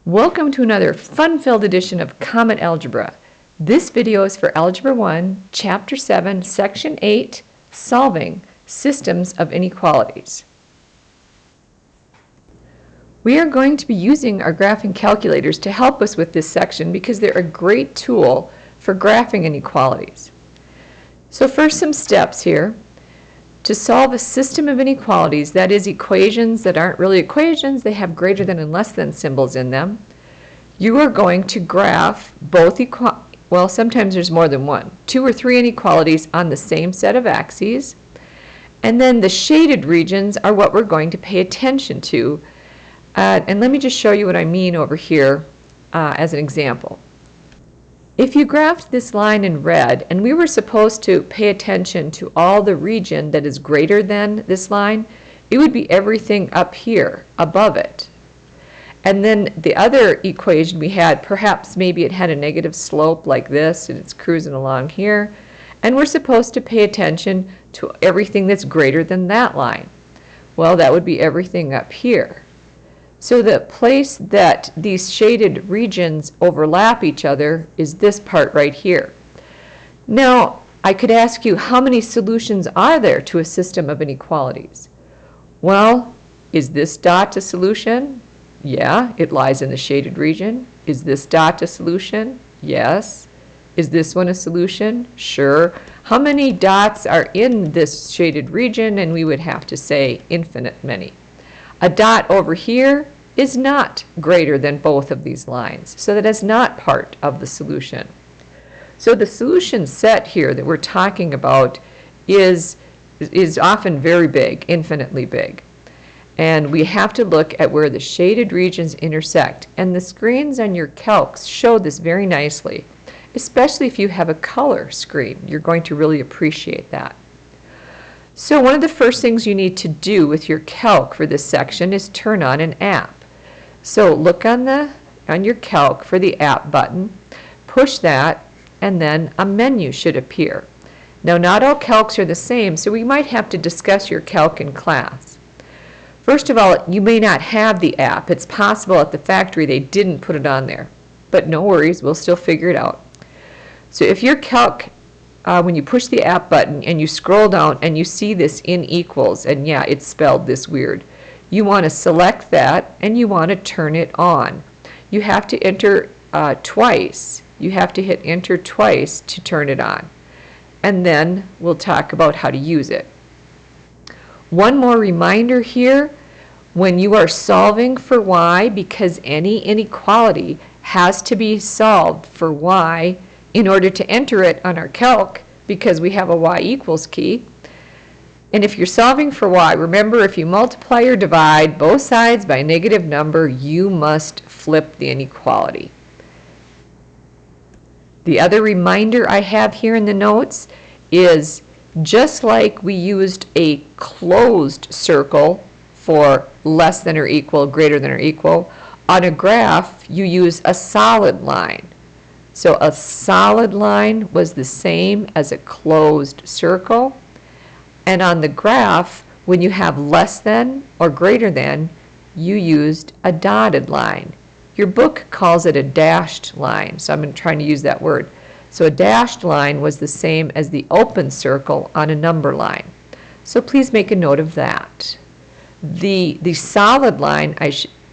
Welcome to another fun-filled edition of Common Algebra. This video is for Algebra 1, Chapter 7, Section 8, Solving Systems of Inequalities. We are going to be using our graphing calculators to help us with this section because they're a great tool for graphing inequalities. So first, some steps here. To solve a system of inequalities, that is equations that aren't really equations, they have greater than and less than symbols in them, you are going to graph both well, sometimes there's more than one, 2 or 3 inequalities on the same set of axes, and then the shaded regions are what we're going to pay attention to. And let me just show you what I mean over here as an example. If you graphed this line in red, and we were supposed to pay attention to all the region that is greater than this line, it would be everything up here, above it. And then the other equation we had, perhaps maybe it had a negative slope like this, and it's cruising along here, and we're supposed to pay attention to everything that's greater than that line. Well, that would be everything up here. So the place that these shaded regions overlap each other is this part right here. Now, I could ask you, how many solutions are there to a system of inequalities? Well, is this dot a solution? Yeah, it lies in the shaded region. Is this dot a solution? Yes. Is this one a solution? Sure. How many dots are in this shaded region? And we would have to say infinite many. A dot over here is not greater than both of these lines, so that is not part of the solution. So the solution set here that we're talking about is often very big, infinitely big. And we have to look at where the shaded regions intersect. And the screens on your calcs show this very nicely, especially if you have a color screen. You're going to really appreciate that. So one of the first things you need to do with your calc for this section is turn on an app. So look on your calc for the app button, push that, and then a menu should appear. Now, not all calcs are the same, so we might have to discuss your calc in class. First of all, you may not have the app. It's possible at the factory they didn't put it on there, but no worries, we'll still figure it out. So if your calc when you push the app button and you scroll down and you see this in equals, and yeah, it's spelled this weird, you want to select that and you want to turn it on. You have to enter twice. You have to hit enter twice to turn it on. And then we'll talk about how to use it. One more reminder here, when you are solving for y, because any inequality has to be solved for y, in order to enter it on our calc, because we have a y equals key. And if you're solving for y, remember, if you multiply or divide both sides by a negative number, you must flip the inequality. The other reminder I have here in the notes is, just like we used a closed circle for less than or equal, greater than or equal, on a graph you use a solid line. So a solid line was the same as a closed circle. And on the graph, when you have less than or greater than, you used a dotted line. Your book calls it a dashed line, so I'm trying to use that word. So a dashed line was the same as the open circle on a number line. So please make a note of that. The solid line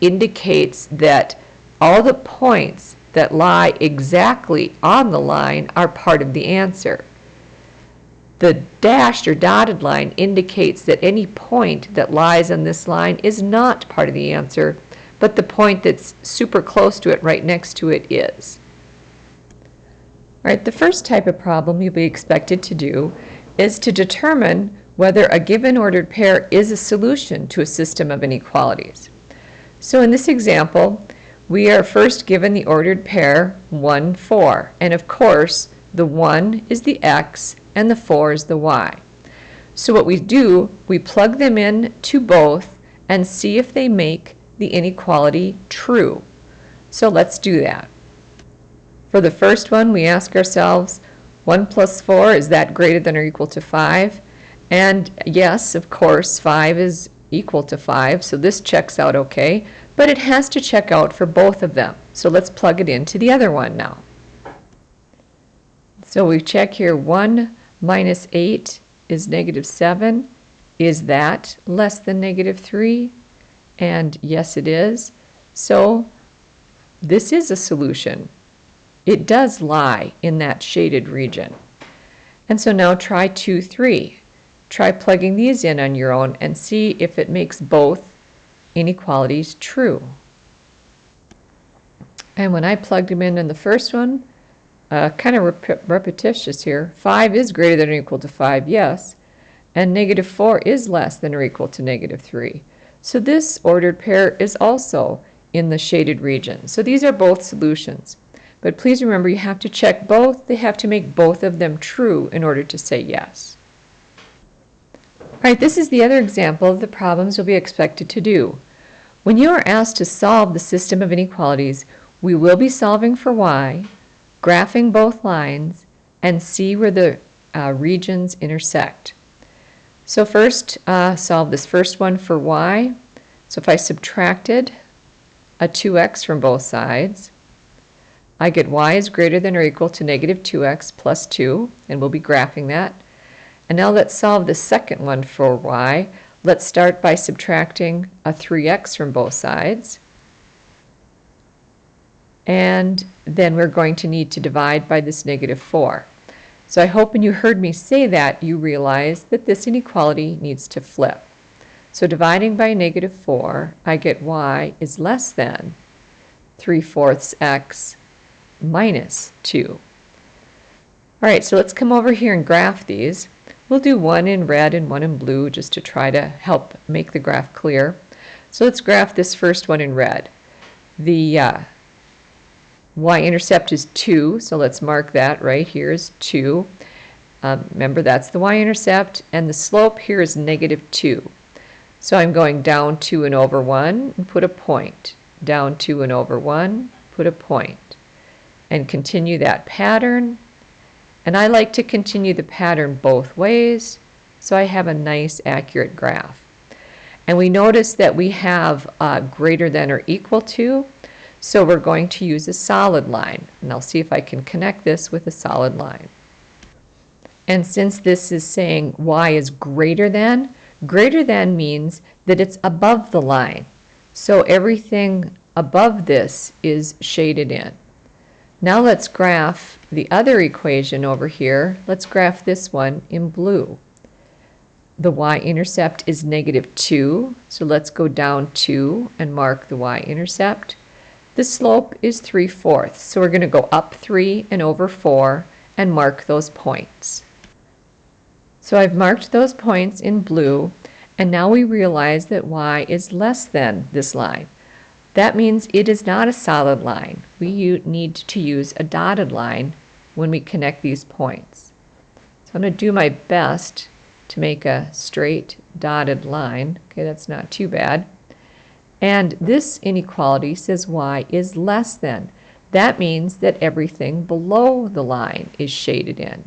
indicates that all the points that lie exactly on the line are part of the answer. The dashed or dotted line indicates that any point that lies on this line is not part of the answer, but the point that's super close to it, right next to it, is. All right, the first type of problem you'll be expected to do is to determine whether a given ordered pair is a solution to a system of inequalities. So in this example, we are first given the ordered pair 1, 4, and of course the 1 is the x and the 4 is the y. So what we do, we plug them in to both and see if they make the inequality true. So let's do that. For the first one, we ask ourselves, 1 plus 4, is that greater than or equal to 5? And yes, of course, 5 is equal to 5, so this checks out okay, but it has to check out for both of them. So let's plug it into the other one now. So we check here, 1 minus 8 is negative 7. Is that less than negative 3? And yes, it is. So this is a solution. It does lie in that shaded region. And so now try 2, 3. Try plugging these in on your own and see if it makes both inequalities true. And when I plugged them in the first one, kind of repetitious here, 5 is greater than or equal to 5, yes, and negative 4 is less than or equal to negative 3. So this ordered pair is also in the shaded region. So these are both solutions. But please remember, you have to check both. They have to make both of them true in order to say yes. All right, this is the other example of the problems you'll be expected to do. When you are asked to solve the system of inequalities, we will be solving for y, graphing both lines, and see where the regions intersect. So first, solve this first one for y. So if I subtracted a 2x from both sides, I get y is greater than or equal to negative 2x plus 2, and we'll be graphing that. And now let's solve the second one for y. Let's start by subtracting a 3x from both sides. And then we're going to need to divide by this negative 4. So I hope when you heard me say that, you realize that this inequality needs to flip. So dividing by negative 4, I get y is less than 3/4 x minus 2. All right, so let's come over here and graph these. We'll do one in red and one in blue just to try to help make the graph clear. So let's graph this first one in red. The y-intercept is 2, so let's mark that right here as 2. Remember, that's the y-intercept, and the slope here is negative 2. So I'm going down 2 and over 1 and put a point. Down 2 and over 1, put a point. And continue that pattern. And I like to continue the pattern both ways, so I have a nice accurate graph. And we notice that we have greater than or equal to, so we're going to use a solid line. And I'll see if I can connect this with a solid line. And since this is saying y is greater than means that it's above the line. So everything above this is shaded in. Now let's graph the other equation over here. Let's graph this one in blue. The y-intercept is negative 2, so let's go down 2 and mark the y-intercept. The slope is 3/4, so we're going to go up 3 and over 4 and mark those points. So I've marked those points in blue, and now we realize that y is less than this line. That means it is not a solid line. We need to use a dotted line when we connect these points. So I'm going to do my best to make a straight dotted line. Okay, that's not too bad. And this inequality says y is less than. That means that everything below the line is shaded in.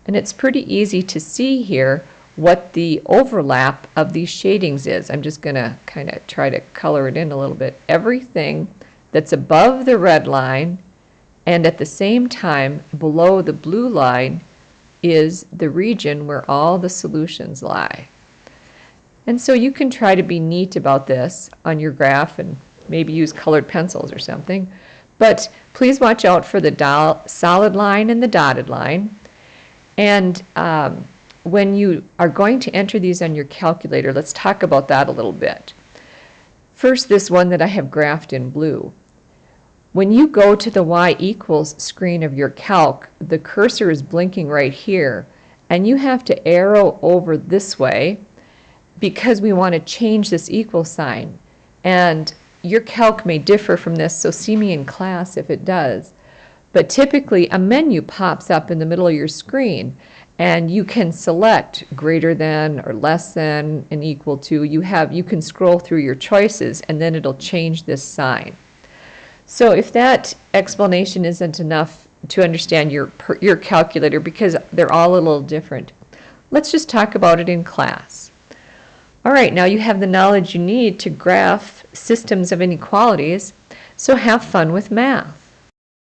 And it's pretty easy to see here what the overlap of these shadings is. I'm just going to kind of try to color it in a little bit. Everything that's above the red line and at the same time below the blue line is the region where all the solutions lie. And so you can try to be neat about this on your graph and maybe use colored pencils or something. But please watch out for the solid line and the dotted line. And when you are going to enter these on your calculator, let's talk about that a little bit. First, this one that I have graphed in blue. When you go to the y equals screen of your calc, the cursor is blinking right here, and you have to arrow over this way because we want to change this equal sign. And your calc may differ from this, so see me in class if it does. But typically, a menu pops up in the middle of your screen, and you can select greater than or less than and equal to. You can scroll through your choices, and then it'll change this sign. So if that explanation isn't enough to understand your calculator, because they're all a little different, let's just talk about it in class. All right, now you have the knowledge you need to graph systems of inequalities, so have fun with math.